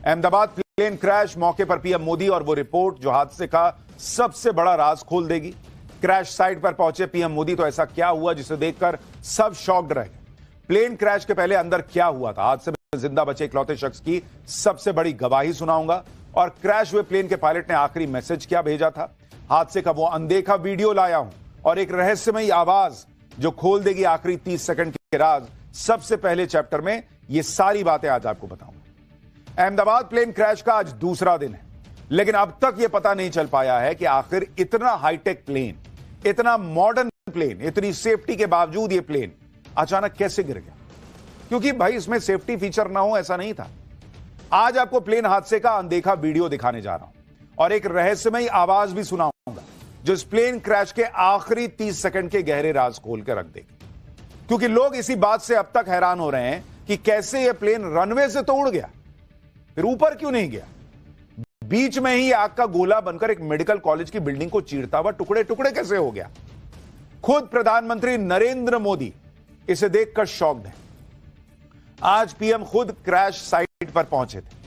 Ahmedabad plane crash, मौके पर PM Modi और वो रिपोर्ट जो हादसे का सबसे बड़ा राज खोल देगी। क्रैश साइट पर पहुंचे पीएम मोदी तो ऐसा क्या हुआ जिसे देखकर सब शॉक्ड रह गए। प्लेन क्रैश के पहले अंदर क्या हुआ था, हादसे में जिंदा बचे इकलौते शख्स की सबसे बड़ी गवाही सुनाऊंगा और क्रैश हुए प्लेन के पायलट ने आखिरी मैसेज क्या भेजा था। हादसे का वो अनदेखा वीडियो लाया हूं और एक रहस्यमयी आवाज जो खोल देगी आखिरी 30 सेकंड के राज। सबसे पहले चैप्टर में ये सारी बातें आज आपको बताऊंगा। अहमदाबाद प्लेन क्रैश का आज दूसरा दिन है, लेकिन अब तक यह पता नहीं चल पाया है कि आखिर इतना हाईटेक प्लेन, इतना मॉडर्न प्लेन, इतनी सेफ्टी के बावजूद यह प्लेन अचानक कैसे गिर गया। क्योंकि भाई इसमें सेफ्टी फीचर ना हो ऐसा नहीं था। आज आपको प्लेन हादसे का अनदेखा वीडियो दिखाने जा रहा हूं और एक रहस्यमयी आवाज भी सुनाऊंगा जो इस प्लेन क्रैश के आखिरी 30 सेकंड के गहरे राज खोल कर रख देगी। क्योंकि लोग इसी बात से अब तक हैरान हो रहे हैं कि कैसे यह प्लेन रनवे से तो उड़ गया, फिर ऊपर क्यों नहीं गया। बीच में ही आग का गोला बनकर एक मेडिकल कॉलेज की बिल्डिंग को चीरता हुआ टुकड़े टुकड़े कैसे हो गया। खुद प्रधानमंत्री नरेंद्र मोदी इसे देखकर शॉक्ड है। आज पीएम खुद क्रैश साइट पर पहुंचे थे।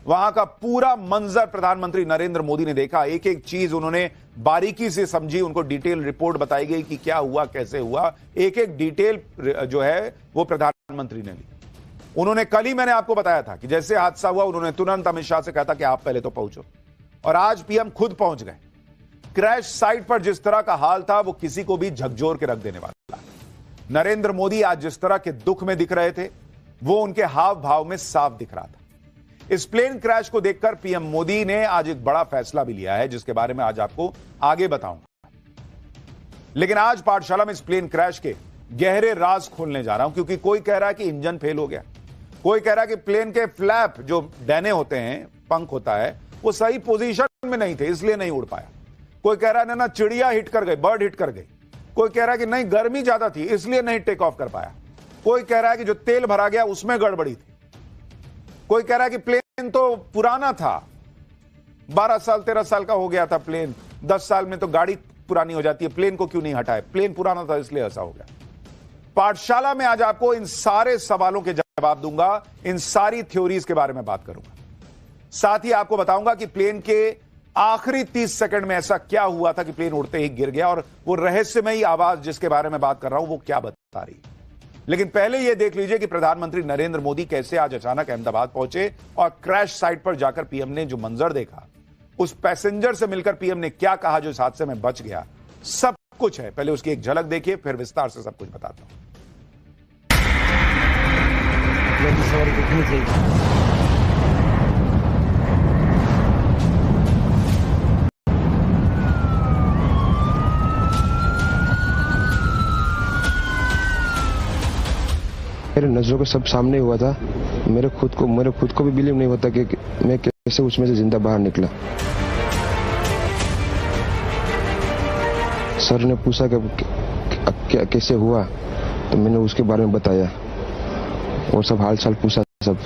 वहां का पूरा मंजर प्रधानमंत्री नरेंद्र मोदी ने देखा, एक एक चीज उन्होंने बारीकी से समझी, उनको डिटेल रिपोर्ट बताई गई कि क्या हुआ, कैसे हुआ, एक एक डिटेल जो है वो प्रधानमंत्री ने ली। उन्होंने कल ही मैंने आपको बताया था कि जैसे हादसा हुआ उन्होंने तुरंत अमित शाह से कहा था कि आप पहले तो पहुंचो, और आज पीएम खुद पहुंच गए। क्रैश साइट पर जिस तरह का हाल था वो किसी को भी झकझोर के रख देने वाला। नरेंद्र मोदी आज जिस तरह के दुख में दिख रहे थे वो उनके हाव भाव में साफ दिख रहा था। इस प्लेन क्रैश को देखकर पीएम मोदी ने आज एक बड़ा फैसला भी लिया है जिसके बारे में आज आपको आगे बताऊंगा। लेकिन आज पाठशाला में इस प्लेन क्रैश के गहरे राज खोलने जा रहा हूं, क्योंकि कोई कह रहा है कि इंजन फेल हो गया, कोई कह रहा है कि प्लेन के फ्लैप जो डैने होते हैं, पंख होता है, वो सही पोजीशन में नहीं थे इसलिए नहीं उड़ पाया। कोई कह रहा है ना चिड़िया हिट कर गई, बर्ड हिट कर गई। कोई कह रहा है कि नहीं गर्मी ज्यादा थी इसलिए नहीं टेक ऑफ कर पाया। कोई कह रहा है कि जो तेल भरा गया उसमें गड़बड़ी थी। कोई कह रहा है कि प्लेन तो पुराना था, 12 साल 13 साल का हो गया था प्लेन, 10 साल में तो गाड़ी पुरानी हो जाती है, प्लेन को क्यों नहीं हटाए, प्लेन पुराना था इसलिए ऐसा हो गया। पाठशाला में आज आपको इन सारे सवालों के जवाब दूंगा, इन सारी थ्योरीज के बारे में बात करूंगा। साथ ही आपको बताऊंगा कि प्लेन के आखिरी 30 सेकंड में ऐसा क्या हुआ था कि प्लेन उड़ते ही गिर गया, और वो रहस्यमयी आवाज जिसके बारे में बात कर रहा हूं वो क्या बता रही है। लेकिन पहले यह देख लीजिए कि प्रधानमंत्री नरेंद्र मोदी कैसे आज अचानक अहमदाबाद पहुंचे और क्रैश साइट पर जाकर पीएम ने जो मंजर देखा, उस पैसेंजर से मिलकर पीएम ने क्या कहा जो इस हादसे में बच गया, सब कुछ है। पहले उसकी एक झलक देखिए, फिर विस्तार से सब कुछ बताता हूं। मेरे नजरों के सब सामने हुआ था। मेरे खुद को भी बिलीव नहीं होता कि मैं कैसे उसमें से जिंदा बाहर निकला। सर ने पूछा कि कैसे हुआ, तो मैंने उसके बारे में बताया और सब हालचाल पूछा सब।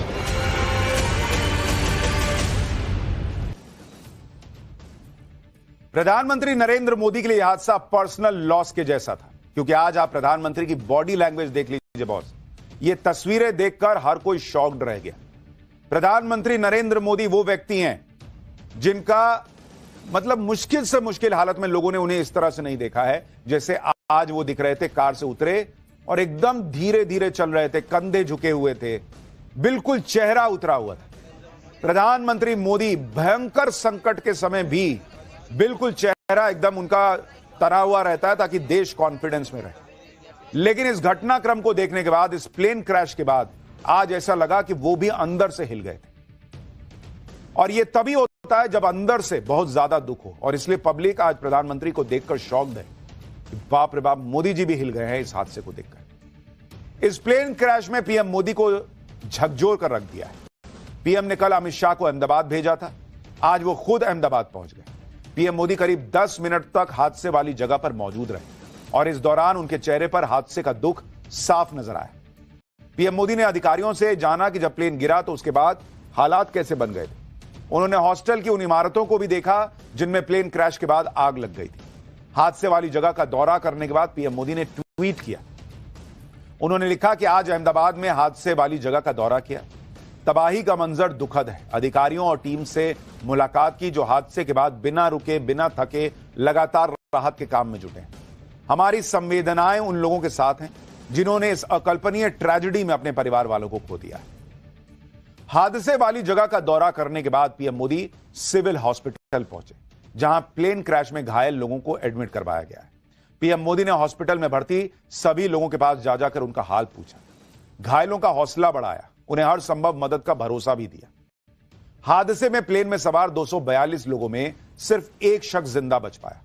प्रधानमंत्री नरेंद्र मोदी के लिए हादसा पर्सनल लॉस के जैसा था, क्योंकि आज आप प्रधानमंत्री की बॉडी लैंग्वेज देख लीजिए बॉस। ये तस्वीरें देखकर हर कोई शॉक्ड रह गया। प्रधानमंत्री नरेंद्र मोदी वो व्यक्ति हैं जिनका मतलब मुश्किल से मुश्किल हालत में लोगों ने उन्हें इस तरह से नहीं देखा है जैसे आज वो दिख रहे थे। कार से उतरे और एकदम धीरे धीरे चल रहे थे, कंधे झुके हुए थे, बिल्कुल चेहरा उतरा हुआ था। प्रधानमंत्री मोदी भयंकर संकट के समय भी बिल्कुल चेहरा एकदम उनका तना हुआ रहता है ताकि देश कॉन्फिडेंस में रहे। लेकिन इस घटनाक्रम को देखने के बाद, इस प्लेन क्रैश के बाद, आज ऐसा लगा कि वो भी अंदर से हिल गए थे। और यह तभी होता है जब अंदर से बहुत ज्यादा दुख हो, और इसलिए पब्लिक आज प्रधानमंत्री को देखकर शॉक्ड है। बाप रे बाप, मोदी जी भी हिल गए हैं इस हादसे को देखकर। इस प्लेन क्रैश में पीएम मोदी को झकझोर कर रख दिया है। पीएम ने कल अमित शाह को अहमदाबाद भेजा था, आज वो खुद अहमदाबाद पहुंच गए। पीएम मोदी करीब 10 मिनट तक हादसे वाली जगह पर मौजूद रहे और इस दौरान उनके चेहरे पर हादसे का दुख साफ नजर आया। पीएम मोदी ने अधिकारियों से जाना कि जब प्लेन गिरा तो उसके बाद हालात कैसे बन गए थे। उन्होंने हॉस्टल की उन इमारतों को भी देखा जिनमें प्लेन क्रैश के बाद आग लग गई थी। हादसे वाली जगह का दौरा करने के बाद पीएम मोदी ने ट्वीट किया। उन्होंने लिखा कि आज अहमदाबाद में हादसे वाली जगह का दौरा किया। तबाही का मंजर दुखद है। अधिकारियों और टीम से मुलाकात की जो हादसे के बाद बिना रुके बिना थके लगातार राहत के काम में जुटे हैं। हमारी संवेदनाएं उन लोगों के साथ हैं जिन्होंने इस अकल्पनीय ट्रेजेडी में अपने परिवार वालों को खो दिया है। हादसे वाली जगह का दौरा करने के बाद पीएम मोदी सिविल हॉस्पिटल पहुंचे, जहां प्लेन क्रैश में घायल लोगों को एडमिट करवाया गया है। पीएम मोदी ने हॉस्पिटल में भर्ती सभी लोगों के पास जा जाकर उनका हाल पूछा, घायलों का हौसला बढ़ाया, उन्हें हर संभव मदद का भरोसा भी दिया। हादसे में प्लेन में सवार 242 लोगों में सिर्फ एक शख्स जिंदा बच पाया।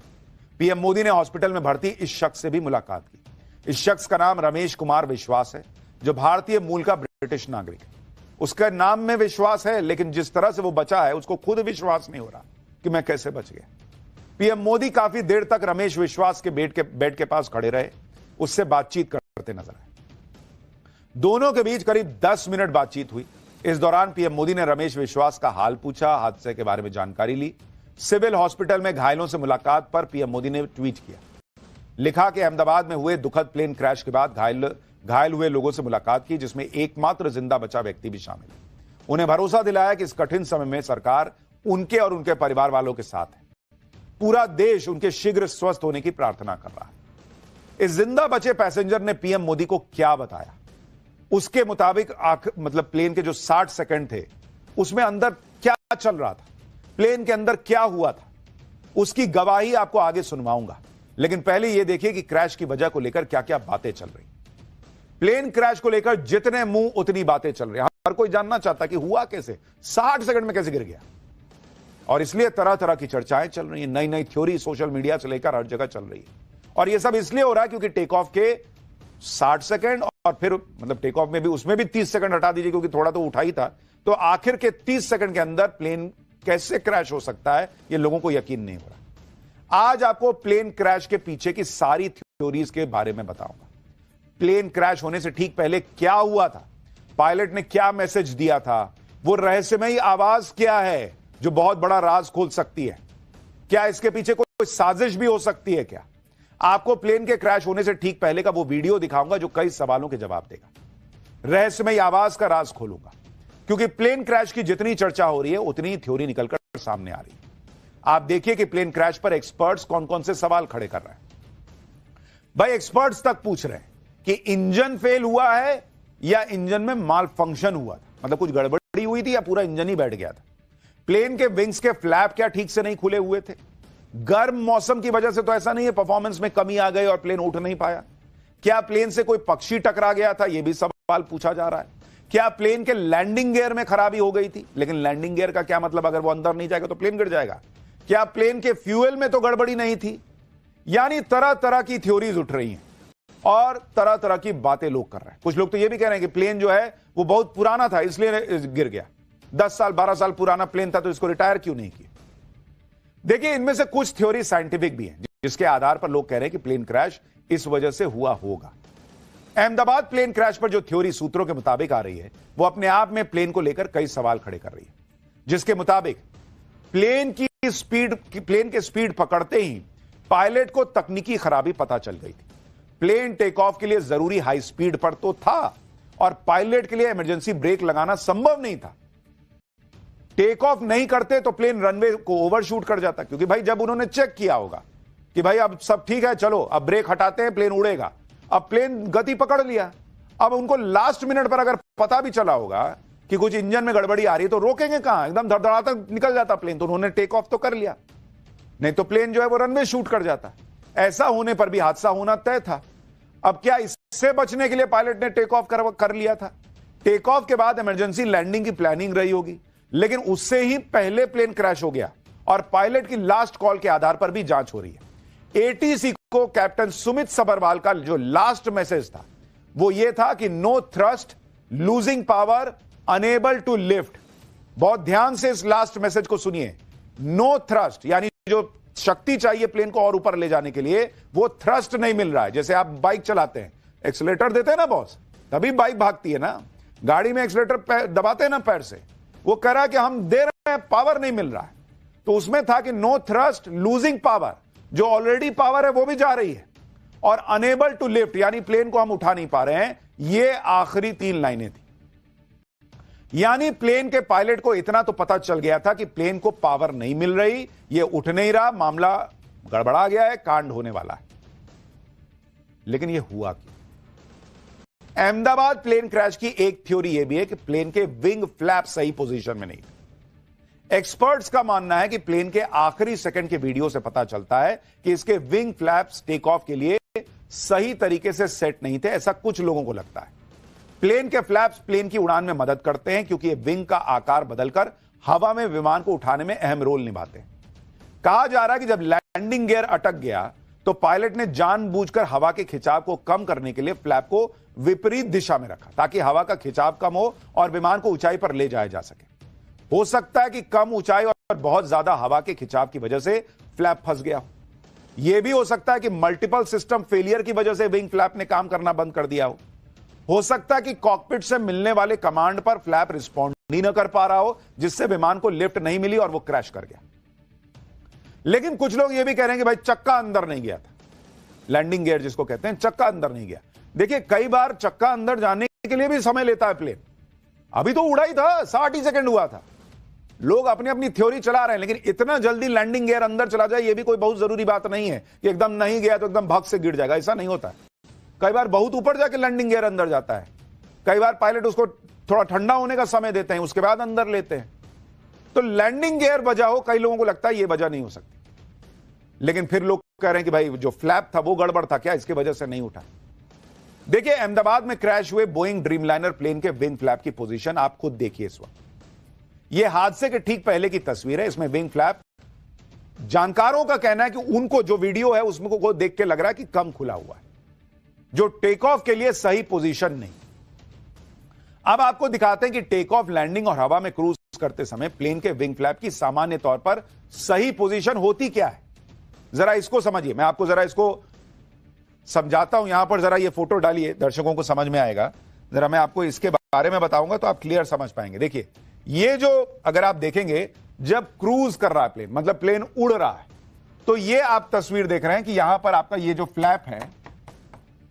पीएम मोदी ने हॉस्पिटल में भर्ती इस शख्स से भी मुलाकात की। इस शख्स का नाम रमेश कुमार विश्वास है, जो भारतीय मूल का ब्रिटिश नागरिक है। उसके नाम में विश्वास है, लेकिन जिस तरह से वो बचा है उसको खुद विश्वास नहीं हो रहा कि मैं कैसे बच गया। पीएम मोदी काफी देर तक रमेश विश्वास के बेड के पास खड़े रहे, उससे बातचीत करते नजर आए। दोनों के बीच करीब 10 मिनट बातचीत हुई। इस दौरान पीएम मोदी ने रमेश विश्वास का हाल पूछा, हादसे के बारे में जानकारी ली। सिविल हॉस्पिटल में घायलों से मुलाकात पर पीएम मोदी ने ट्वीट किया, लिखा कि अहमदाबाद में हुए दुखद प्लेन क्रैश के बाद घायल हुए लोगों से मुलाकात की, जिसमें एकमात्र जिंदा बचा व्यक्ति भी शामिल है। उन्हें भरोसा दिलाया कि इस कठिन समय में सरकार उनके और उनके परिवार वालों के साथ है। पूरा देश उनके शीघ्र स्वस्थ होने की प्रार्थना कर रहा है। इस जिंदा बचे पैसेंजर ने पीएम मोदी को क्या बताया, उसके मुताबिक प्लेन के जो 60 सेकंड थे उसमें अंदर क्या चल रहा था, प्लेन के अंदर क्या हुआ था, उसकी गवाही आपको आगे सुनवाऊंगा। लेकिन पहले यह देखिए कि क्रैश की वजह को लेकर क्या क्या बातें चल रही। प्लेन क्रैश को लेकर जितने मुंह उतनी बातें चल रही। हर कोई जानना चाहता कि हुआ कैसे, 60 सेकंड में कैसे गिर गया, और इसलिए तरह तरह की चर्चाएं चल रही हैं। नई नई थ्योरी सोशल मीडिया से लेकर हर जगह चल रही है। और यह सब इसलिए हो रहा है क्योंकि टेक ऑफ के 60 सेकंड और फिर टेक ऑफ में भी, उसमें भी 30 सेकंड हटा दीजिए क्योंकि थोड़ा तो उठा ही था, तो आखिर के 30 सेकंड के अंदर प्लेन कैसे क्रैश हो सकता है, यह लोगों को यकीन नहीं हो रहा। आज आपको प्लेन क्रैश के पीछे की सारी थ्योरीज के बारे में बताऊंगा। प्लेन क्रैश होने से ठीक पहले क्या हुआ था, पायलट ने क्या मैसेज दिया था, वो रहस्यमयी आवाज क्या है जो बहुत बड़ा राज खोल सकती है, क्या इसके पीछे कोई साजिश भी हो सकती है क्या। आपको प्लेन के क्रैश होने से ठीक पहले का वो वीडियो दिखाऊंगा जो कई सवालों के जवाब देगा। रहस्यमयी आवाज का राज खोलूंगा, क्योंकि प्लेन क्रैश की जितनी चर्चा हो रही है उतनी ही थ्योरी निकलकर सामने आ रही है। आप देखिए कि प्लेन क्रैश पर एक्सपर्ट्स कौन कौन से सवाल खड़े कर रहे हैं। भाई एक्सपर्ट्स तक पूछ रहे हैं कि इंजन फेल हुआ है या इंजन में माल फंक्शन हुआ था, मतलब कुछ गड़बड़ी हुई थी या पूरा इंजन ही बैठ गया था। प्लेन के विंग्स के फ्लैप क्या ठीक से नहीं खुले हुए थे? गर्म मौसम की वजह से तो ऐसा नहीं है परफॉर्मेंस में कमी आ गई और प्लेन उठ नहीं पाया। क्या प्लेन से कोई पक्षी टकरा गया था? यह भी सवाल पूछा जा रहा है। क्या प्लेन के लैंडिंग गियर में खराबी हो गई थी? लेकिन लैंडिंग गियर का क्या मतलब, अगर वो अंदर नहीं जाएगा तो प्लेन गिर जाएगा। क्या प्लेन के फ्यूल में तो गड़बड़ी नहीं थी? यानी तरह तरह की थ्योरीज उठ रही हैं और तरह तरह की बातें लोग कर रहे हैं। कुछ लोग तो यह भी कह रहे हैं कि प्लेन जो है वो बहुत पुराना था इसलिए गिर गया। 10 साल 12 साल पुराना प्लेन था तो इसको रिटायर क्यों नहीं किया? देखिए, इनमें से कुछ थ्योरी साइंटिफिक भी हैं जिसके आधार पर लोग कह रहे हैं कि प्लेन क्रैश इस वजह से हुआ होगा। अहमदाबाद प्लेन क्रैश पर जो थ्योरी सूत्रों के मुताबिक आ रही है वो अपने आप में प्लेन को लेकर कई सवाल खड़े कर रही है, जिसके मुताबिक प्लेन के स्पीड पकड़ते ही पायलट को तकनीकी खराबी पता चल गई थी। प्लेन टेक ऑफ के लिए जरूरी हाई स्पीड पर तो था और पायलट के लिए इमरजेंसी ब्रेक लगाना संभव नहीं था। टेक ऑफ नहीं करते तो प्लेन रनवे को ओवरशूट कर जाता, क्योंकि भाई जब उन्होंने चेक किया होगा कि भाई अब सब ठीक है, चलो अब ब्रेक हटाते हैं, प्लेन उड़ेगा। अब प्लेन गति पकड़ लिया। अब उनको लास्ट मिनट पर अगर पता भी चला होगा कि कुछ इंजन में गड़बड़ी आ रही है तो रोकेंगे कहां? एकदम धड़धड़ाता निकल जाता प्लेन। तो उन्होंने टेक ऑफ तो कर लिया, नहीं तो प्लेन जो है वो रनवे शूट कर जाता। ऐसा होने पर भी हादसा होना तय था। अब क्या इससे बचने के लिए पायलट ने टेक ऑफ कर लिया था? टेक ऑफ के बाद इमरजेंसी लैंडिंग की प्लानिंग रही होगी, लेकिन उससे ही पहले प्लेन क्रैश हो गया और पायलट की लास्ट कॉल के आधार पर भी जांच हो रही है। एटीसी को कैप्टन सुमित सबरवाल का जो लास्ट मैसेज था वो ये था कि no thrust, losing power, unable to lift. बहुत ध्यान से इस लास्ट मैसेज को सुनिए। नो थ्रस्ट यानी जो शक्ति चाहिए प्लेन को और ऊपर ले जाने के लिए वो थ्रस्ट नहीं मिल रहा है। जैसे आप बाइक चलाते हैं, एक्सीलरेटर देते हैं ना बॉस, तभी बाइक भागती है ना। गाड़ी में एक्सीलरेटर दबाते हैं ना पैर से, वो कह रहा है कि हम दे रहे हैं, पावर नहीं मिल रहा है। तो उसमें था कि नो थ्रस्ट, लूजिंग पावर, जो ऑलरेडी पावर है वो भी जा रही है, और अनेबल टू लिफ्ट यानी प्लेन को हम उठा नहीं पा रहे हैं। ये आखिरी 3 लाइनें थी। यानी प्लेन के पायलट को इतना तो पता चल गया था कि प्लेन को पावर नहीं मिल रही, यह उठ नहीं रहा, मामला गड़बड़ा गया है, कांड होने वाला है। लेकिन यह हुआ क्यों? अहमदाबाद प्लेन क्रैश की एक थ्योरी यह भी है कि प्लेन के विंग फ्लैप सही पोजीशन में नहीं थे। एक्सपर्ट्स का मानना है कि प्लेन के आखिरी सेकंड के वीडियो से पता चलता है कि इसके विंग फ्लैप्स टेक ऑफ के लिए सही तरीके से सेट नहीं थे, ऐसा कुछ लोगों को लगता है। प्लेन के फ्लैप्स प्लेन की उड़ान में मदद करते हैं क्योंकि ये विंग का आकार बदलकर हवा में विमान को उठाने में अहम रोल निभाते हैं। कहा जा रहा है कि जब लैंडिंग गियर अटक गया तो पायलट ने जानबूझकर हवा के खिंचाव को कम करने के लिए फ्लैप को विपरीत दिशा में रखा ताकि हवा का खिंचाव कम हो और विमान को ऊंचाई पर ले जाया जा सके। हो सकता है कि कम ऊंचाई और बहुत ज्यादा हवा के खिंचाव की वजह से फ्लैप फंस गया हो। यह भी हो सकता है कि मल्टीपल सिस्टम फेलियर की वजह से विंग फ्लैप ने काम करना बंद कर दिया हो सकता है कि कॉकपिट से मिलने वाले कमांड पर फ्लैप रिस्पॉन्ड ही न कर पा रहा हो, जिससे विमान को लिफ्ट नहीं मिली और वो क्रैश कर गया। लेकिन कुछ लोग ये भी कह रहे हैं कि भाई चक्का अंदर नहीं गया था, लैंडिंग गियर जिसको कहते हैं, चक्का अंदर नहीं गया। देखिए कई बार चक्का अंदर जाने के लिए भी समय लेता है प्लेन। अभी तो उड़ा ही था, 60 ही सेकंड हुआ था। लोग अपनी अपनी थ्योरी चला रहे हैं, लेकिन इतना जल्दी लैंडिंग गियर अंदर चला जाए यह भी कोई बहुत जरूरी बात नहीं है कि एकदम नहीं गया तो एकदम भग से गिर जाएगा, ऐसा नहीं होता है। कई बार बहुत ऊपर जाके लैंडिंग गियर अंदर जाता है, कई बार पायलट उसको थोड़ा ठंडा होने का समय देते हैं, उसके बाद अंदर लेते हैं। तो लैंडिंग गियर वजह हो, कई लोगों को लगता है यह वजह नहीं हो सकती, लेकिन फिर लोग कह रहे हैं कि भाई जो फ्लैप था वो गड़बड़ था क्या, इसकी वजह से नहीं उठा। देखिए अहमदाबाद में क्रैश हुए बोइंग ड्रीमलाइनर प्लेन के विंग फ्लैप की पोजीशन आप खुद देखिए इस वक्त। यह हादसे के ठीक पहले की तस्वीर है। इसमें विंग फ्लैप, जानकारों का कहना है कि उनको जो वीडियो है उसमें को देख के लग रहा है कि कम खुला हुआ है, जो टेक ऑफ के लिए सही पोजीशन नहीं। अब आपको दिखाते हैं कि टेक ऑफ, लैंडिंग और हवा में क्रूज करते समय प्लेन के विंग फ्लैप की सामान्य तौर पर सही पोजीशन होती क्या है। जरा इसको समझिए, मैं आपको जरा इसको समझाता हूं। यहां पर जरा ये फोटो डालिए, दर्शकों को समझ में आएगा। जरा मैं आपको इसके बारे में बताऊंगा तो आप क्लियर समझ पाएंगे। देखिए ये जो अगर आप देखेंगे जब क्रूज कर रहा है प्लेन, मतलब प्लेन उड़ रहा है, तो ये आप तस्वीर देख रहे हैं कि यहां पर आपका ये जो फ्लैप है,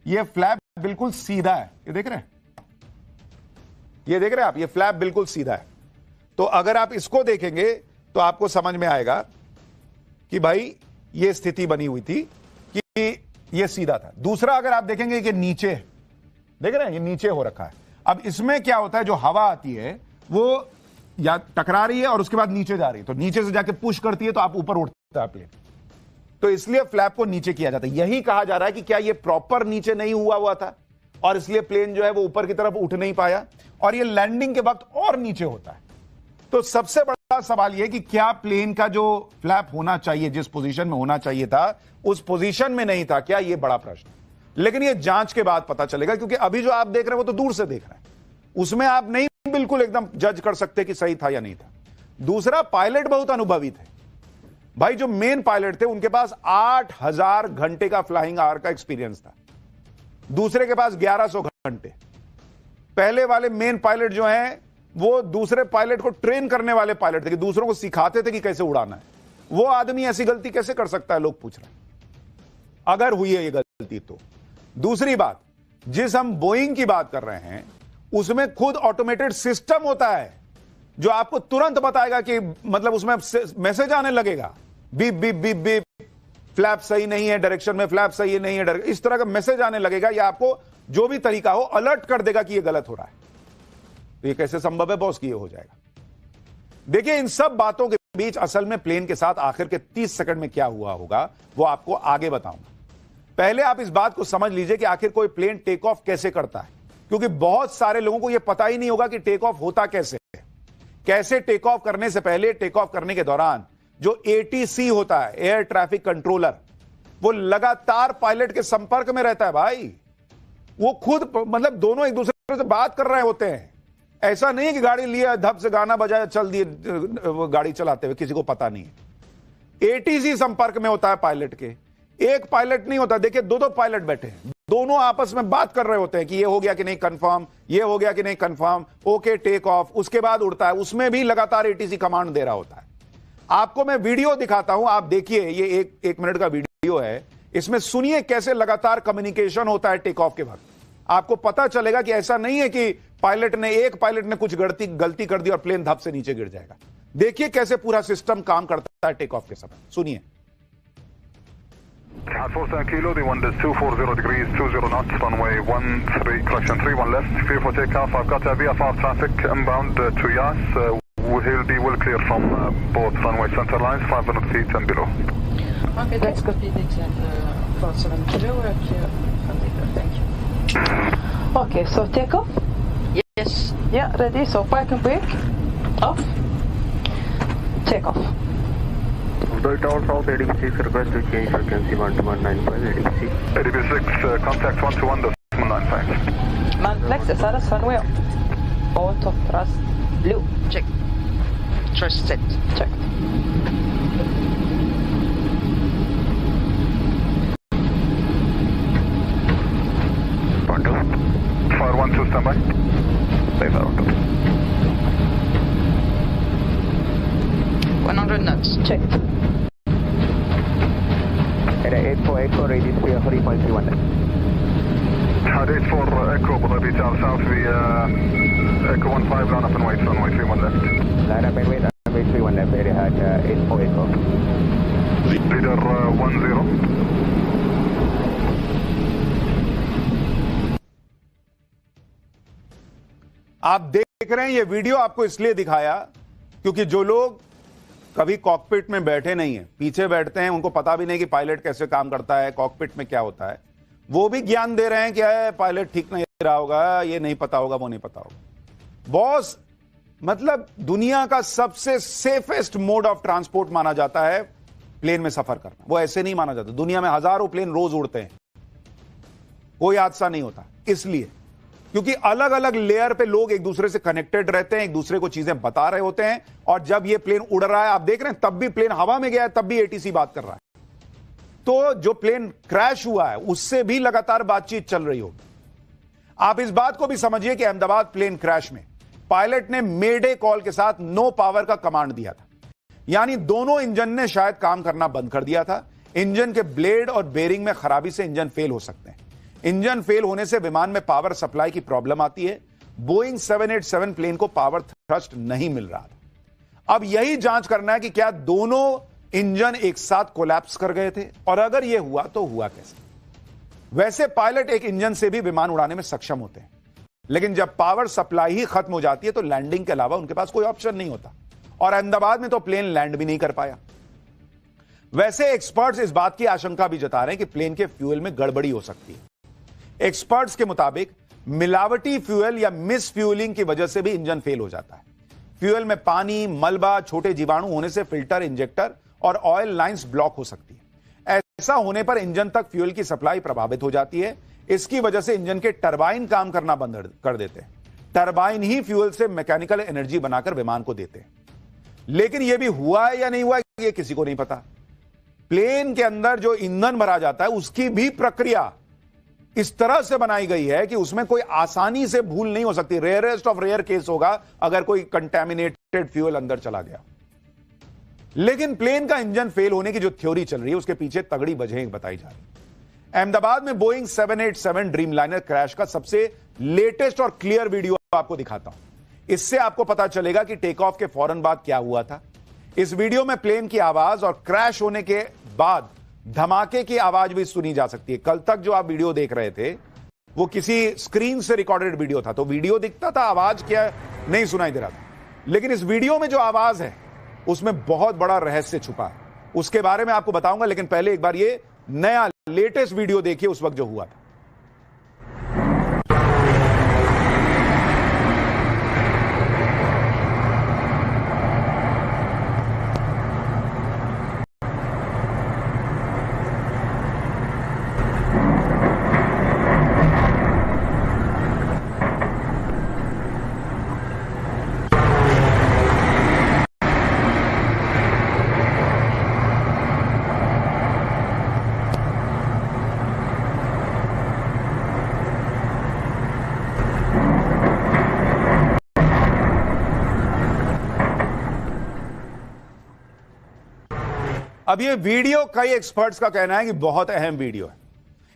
ये फ्लैप बिल्कुल सीधा है। ये देख रहे हैं, ये देख रहे हैं आप, ये फ्लैप बिल्कुल सीधा है। तो अगर आप इसको देखेंगे तो आपको समझ में आएगा कि भाई ये स्थिति बनी हुई थी कि ये सीधा था। दूसरा अगर आप देखेंगे कि नीचे, देख रहे हैं ये नीचे हो रखा है। अब इसमें क्या होता है, जो हवा आती है वो या टकरा रही है और उसके बाद नीचे जा रही है, तो नीचे से जाके पुश करती है तो आप ऊपर उठता है प्लेन, तो इसलिए फ्लैप को नीचे किया जाता है। यही कहा जा रहा है कि क्या ये प्रॉपर नीचे नहीं हुआ था और इसलिए प्लेन जो है वो ऊपर की तरफ उठ नहीं पाया और ये लैंडिंग के वक्त और नीचे होता है। तो सबसे बड़ा सवाल यह कि क्या प्लेन का जो फ्लैप होना चाहिए, जिस पोजीशन में होना चाहिए था, उस पोजीशन में नहीं था क्या, यह बड़ा प्रश्न। लेकिन यह जांच के बाद पता चलेगा, क्योंकि अभी जो आप देख रहे हैं वो तो दूर से देख रहे हैं, उसमें आप नहीं बिल्कुल एकदम जज कर सकते कि सही था या नहीं था। दूसरा, पायलट बहुत अनुभवी थे भाई। जो मेन पायलट थे उनके पास 8000 घंटे का फ्लाइंग आवर का एक्सपीरियंस था, दूसरे के पास 1100 घंटे। पहले वाले मेन पायलट जो हैं वो दूसरे पायलट को ट्रेन करने वाले पायलट थे कि दूसरों को सिखाते थे कि कैसे उड़ाना है। वो आदमी ऐसी गलती कैसे कर सकता है, लोग पूछ रहे हैं, अगर हुई है ये गलती तो। दूसरी बात, जिस हम बोइंग की बात कर रहे हैं उसमें खुद ऑटोमेटेड सिस्टम होता है जो आपको तुरंत बताएगा कि मतलब उसमें मैसेज आने लगेगा, beep beep beep beep, flap सही नहीं है डायरेक्शन में, फ्लैप सही नहीं है, इस तरह का मैसेज आने लगेगा, या आपको जो भी तरीका हो अलर्ट कर देगा कि यह गलत हो रहा है। तो ये कैसे संभव है बॉस कि ये हो जाएगा। देखिए इन सब बातों के बीच असल में प्लेन के साथ आखिर के 30 सेकंड में क्या हुआ होगा वो आपको आगे बताऊंगा। पहले आप इस बात को समझ लीजिए कि आखिर कोई प्लेन टेक ऑफ कैसे करता है, क्योंकि बहुत सारे लोगों को यह पता ही नहीं होगा कि टेक ऑफ होता कैसे है। कैसे टेक ऑफ करने से पहले, टेक ऑफ करने के दौरान जो एटीसी होता है, एयर ट्रैफिक कंट्रोलर, वो लगातार पायलट के संपर्क में रहता है भाई। वो खुद मतलब दोनों एक दूसरे से बात कर रहे होते हैं। ऐसा नहीं है कि गाड़ी लिया, धप से गाना बजाया, चल दिए गाड़ी चलाते हुए, किसी को पता नहीं है। एटीसी संपर्क में होता है पायलट के। एक पायलट नहीं होता, देखिए दो पायलट बैठे हैं, दोनों आपस में बात कर रहे होते हैं कि ये हो गया कि नहीं कंफर्म, ये हो गया कि नहीं कंफर्म, ओके टेक ऑफ, उसके बाद उड़ता है। उसमें भी लगातार एटीसी कमांड दे रहा होता है। आपको मैं वीडियो दिखाता हूं, आप देखिए, ये एक मिनट का वीडियो है, इसमें सुनिए कैसे लगातार कम्युनिकेशन होता है टेक ऑफ के वक्त। आपको पता चलेगा कि ऐसा नहीं है कि एक पायलट ने कुछ गलती कर दी और प्लेन धप से नीचे गिर जाएगा। देखिए कैसे पूरा सिस्टम काम करता है टेक ऑफ के समय, सुनिए। 47 kilo, the wind is 240 degrees, 20 knots, runway 13, correction 31 left, clear for takeoff. I've got VFR traffic inbound to Yas. He'll be well clear from both runway center lines, 500 feet and below. Okay, that's copy the exact 47 kilo, we're clear from takeoff, thank you. Okay, so takeoff? Yes. Yeah, ready, so park and brake, off, takeoff. Tower South ADB6 request to change frequency 1195 ADB6. ADB6, contact 121.95. Manflex, SRS runway, auto thrust, blue, check. Thrust set, check. Fire 1 2 standby. Stay fire 1 2. 100 knots, check. At 8484 radius 3.31 left. 84 Echo, Abu Tower South, Echo 15, line up and wait, runway 31 left. Line up and wait, runway 31 left, very hard, 8484. Leader 10. आप देख रहे हैं ये video आपको इसलिए दिखाया क्योंकि जो लोग कभी कॉकपिट में बैठे नहीं है, पीछे बैठते हैं, उनको पता भी नहीं कि पायलट कैसे काम करता है, कॉकपिट में क्या होता है, वो भी ज्ञान दे रहे हैं कि पायलट ठीक नहीं रहा होगा, ये नहीं पता होगा, वो नहीं पता होगा। बॉस, मतलब दुनिया का सबसे सेफेस्ट मोड ऑफ ट्रांसपोर्ट माना जाता है प्लेन में सफर करना। वो ऐसे नहीं माना जाता। दुनिया में हजारों प्लेन रोज उड़ते हैं, कोई हादसा नहीं होता, इसलिए क्योंकि अलग अलग लेयर पे लोग एक दूसरे से कनेक्टेड रहते हैं, एक दूसरे को चीजें बता रहे होते हैं। और जब ये प्लेन उड़ रहा है, आप देख रहे हैं, तब भी प्लेन हवा में गया है, तब भी एटीसी बात कर रहा है। तो जो प्लेन क्रैश हुआ है उससे भी लगातार बातचीत चल रही होगी। आप इस बात को भी समझिए कि अहमदाबाद प्लेन क्रैश में पायलट ने मेडे कॉल के साथ नो पावर का कमांड दिया था, यानी दोनों इंजन ने शायद काम करना बंद कर दिया था। इंजन के ब्लेड और बेरिंग में खराबी से इंजन फेल हो सकते हैं। इंजन फेल होने से विमान में पावर सप्लाई की प्रॉब्लम आती है। बोइंग 787 प्लेन को पावर थ्रस्ट नहीं मिल रहा था। अब यही जांच करना है कि क्या दोनों इंजन एक साथ कोलैप्स कर गए थे, और अगर यह हुआ तो हुआ कैसे। वैसे पायलट एक इंजन से भी विमान उड़ाने में सक्षम होते हैं, लेकिन जब पावर सप्लाई ही खत्म हो जाती है तो लैंडिंग के अलावा उनके पास कोई ऑप्शन नहीं होता। और अहमदाबाद में तो प्लेन लैंड भी नहीं कर पाया। वैसे एक्सपर्ट्स इस बात की आशंका भी जता रहे हैं कि प्लेन के फ्यूल में गड़बड़ी हो सकती है। एक्सपर्ट्स के मुताबिक मिलावटी फ्यूल या मिस फ्यूलिंग की वजह से भी इंजन फेल हो जाता है। फ्यूल में पानी, मलबा, छोटे जीवाणु होने से फिल्टर, इंजेक्टर और ऑयल लाइंस ब्लॉक हो सकती है। ऐसा होने पर इंजन तक फ्यूल की सप्लाई प्रभावित हो जाती है। इसकी वजह से इंजन के टरबाइन काम करना बंद कर देते हैं। टरबाइन ही फ्यूल से मैकेनिकल एनर्जी बनाकर विमान को देते हैं। लेकिन यह भी हुआ है या नहीं हुआ, यह किसी को नहीं पता। प्लेन के अंदर जो ईंधन भरा जाता है उसकी भी प्रक्रिया इस तरह से बनाई गई है कि उसमें कोई आसानी से भूल नहीं हो सकती। रेयरेस्ट ऑफ रेयर केस होगा अगर कोई कंटेमिनेटेड फ्यूल अंदर चला गया। लेकिन प्लेन का इंजन फेल होने की जो थ्योरी चल रही है उसके पीछे तगड़ी वजहें बताई जा रही है। अहमदाबाद में बोइंग 787 ड्रीमलाइनर क्रैश का सबसे लेटेस्ट और क्लियर वीडियो आपको दिखाता हूं। इससे आपको पता चलेगा कि टेक ऑफ के फौरन बाद क्या हुआ था। इस वीडियो में प्लेन की आवाज और क्रैश होने के बाद धमाके की आवाज भी सुनी जा सकती है। कल तक जो आप वीडियो देख रहे थे वो किसी स्क्रीन से रिकॉर्डेड वीडियो था, तो वीडियो दिखता था, आवाज क्या नहीं सुनाई दे रहा था। लेकिन इस वीडियो में जो आवाज है उसमें बहुत बड़ा रहस्य छुपा है, उसके बारे में आपको बताऊंगा। लेकिन पहले एक बार ये नया लेटेस्ट वीडियो देखिए उस वक्त जो हुआ था। अब ये वीडियो कई एक्सपर्ट्स का कहना है कि बहुत अहम वीडियो है।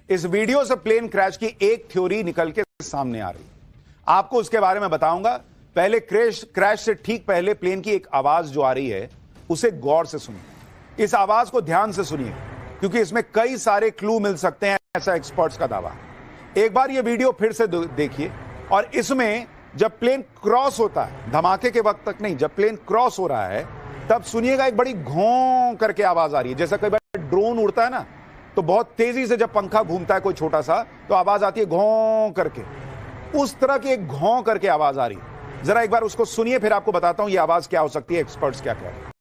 इस वीडियो से प्लेन क्रैश की एक थ्योरी निकल के सामने आ रही है। आपको उसके बारे में बताऊंगा। पहले क्रैश से ठीक पहले प्लेन की एक आवाज जो आ रही है उसे गौर से सुनिए। इस आवाज को ध्यान से सुनिए क्योंकि इसमें कई सारे क्लू मिल सकते हैं, ऐसा एक्सपर्ट्स का दावा है। एक बार ये वीडियो फिर से देखिए और इसमें जब प्लेन क्रॉस होता है, धमाके के वक्त तक नहीं, जब प्लेन क्रॉस हो रहा है तब सुनिएगा एक बड़ी घों करके आवाज आ रही है। जैसा कई बार ड्रोन उड़ता है ना तो बहुत तेजी से जब पंखा घूमता है कोई छोटा सा तो आवाज आती है घों करके, उस तरह की एक घों करके आवाज आ रही है। जरा एक बार उसको सुनिए फिर आपको बताता हूं ये आवाज क्या हो सकती है, एक्सपर्ट्स क्या कह रहे हैं।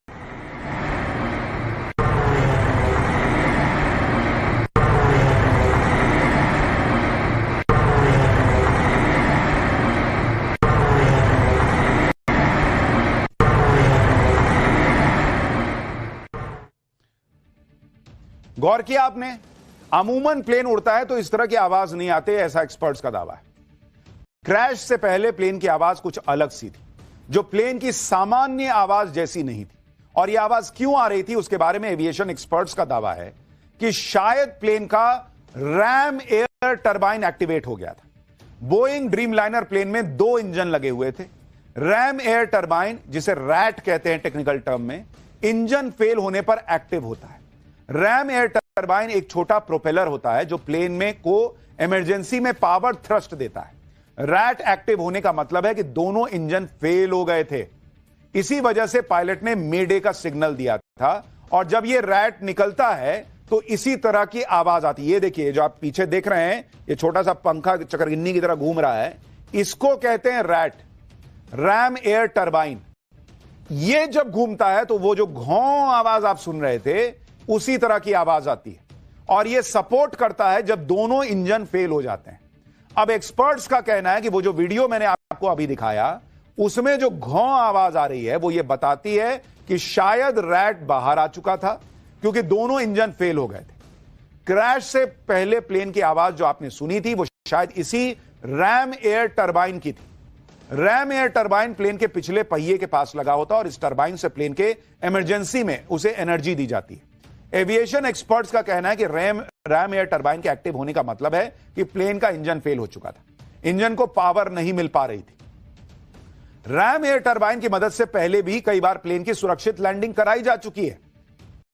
गौर किया आपने? अमूमन प्लेन उड़ता है तो इस तरह की आवाज नहीं आती, ऐसा एक्सपर्ट्स का दावा है। क्रैश से पहले प्लेन की आवाज कुछ अलग सी थी, जो प्लेन की सामान्य आवाज जैसी नहीं थी। और यह आवाज क्यों आ रही थी उसके बारे में एविएशन एक्सपर्ट्स का दावा है कि शायद प्लेन का रैम एयर टरबाइन एक्टिवेट हो गया था। बोइंग ड्रीमलाइनर प्लेन में 2 इंजन लगे हुए थे। रैम एयर टरबाइन, जिसे रैट कहते हैं टेक्निकल टर्म में, इंजन फेल होने पर एक्टिव होता है। रैम एयर टरबाइन एक छोटा प्रोपेलर होता है जो प्लेन में को इमरजेंसी में पावर थ्रस्ट देता है। रैट एक्टिव होने का मतलब है कि दोनों इंजन फेल हो गए थे। इसी वजह से पायलट ने मेडे का सिग्नल दिया था और जब यह रैट निकलता है तो इसी तरह की आवाज आती है। ये देखिए जो आप पीछे देख रहे हैं, ये छोटा सा पंखा चक्रगिन्नी की तरह घूम रहा है, इसको कहते हैं रैट, रैम एयर टरबाइन। ये जब घूमता है तो वो जो घों आवाज आप सुन रहे थे उसी तरह की आवाज आती है और यह सपोर्ट करता है जब दोनों इंजन फेल हो जाते हैं। अब एक्सपर्ट्स का कहना है कि वो जो वीडियो मैंने आपको अभी दिखाया उसमें जो घों आवाज आ रही है वो ये बताती है कि शायद रैट बाहर आ चुका था क्योंकि दोनों इंजन फेल हो गए थे। क्रैश से पहले प्लेन की आवाज जो आपने सुनी थी वो शायद इसी रैम एयर टरबाइन की थी। रैम एयर टरबाइन प्लेन के पिछले पहिए के पास लगा होता और इस टरबाइन से प्लेन के इमरजेंसी में उसे एनर्जी दी जाती है। एविएशन एक्सपर्ट्स का कहना है कि रैम एयर टरबाइन के एक्टिव होने का मतलब है कि प्लेन का इंजन फेल हो चुका था, इंजन को पावर नहीं मिल पा रही थी। रैम एयर टरबाइन की मदद से पहले भी कई बार प्लेन की सुरक्षित लैंडिंग कराई जा चुकी है।